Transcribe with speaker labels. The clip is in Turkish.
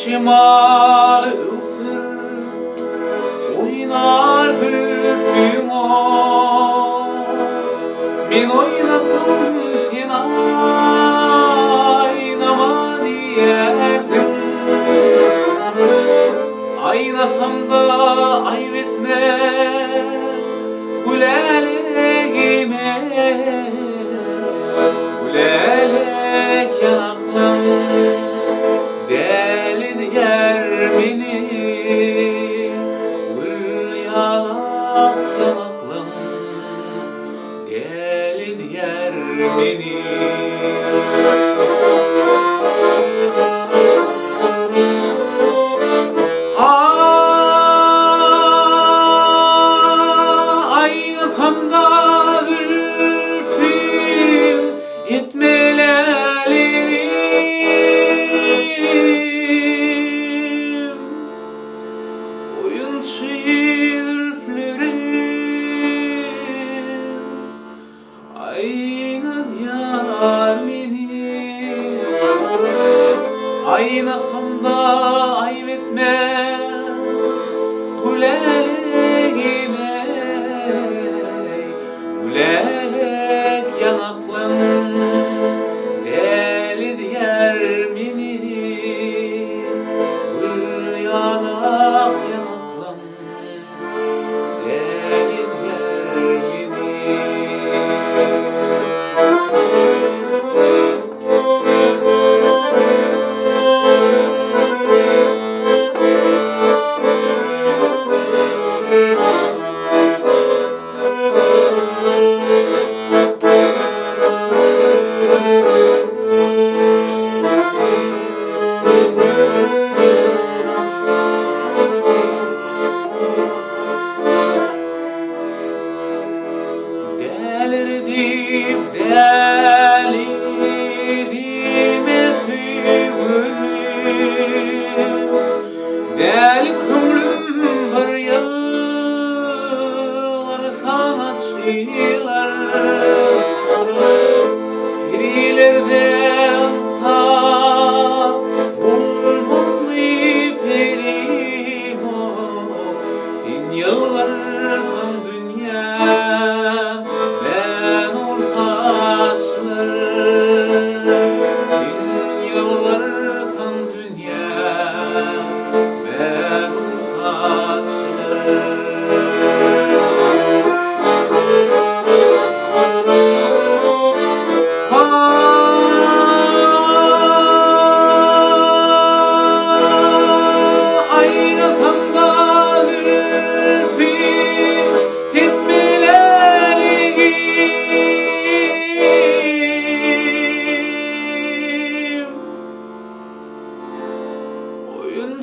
Speaker 1: Şimal ısır oynar gülüm o. Men oynadım sen oynama diyerdin. Aynasam da ayıp etme gülelegime. Gülelek aklım deli yer beni. Gül yalak aklım deli yer beni. Aynasam da ürpün etmelerim. Oyuncu ürflerim aynan yar beni. Aynasam da ayıp etme gülelegime. Gülelek yanaklım deli diyer beni. Gül yanak yanaklım deli diyer beni. Delirdim, delirdim efendim. Deli kömrüm var yar sanatçılar. Perilerden ta bulmalı perim o. Sen yıllarsan dünya ben ortaçlar. Sen yıllarsan dünya ben ortaçlar. Oyun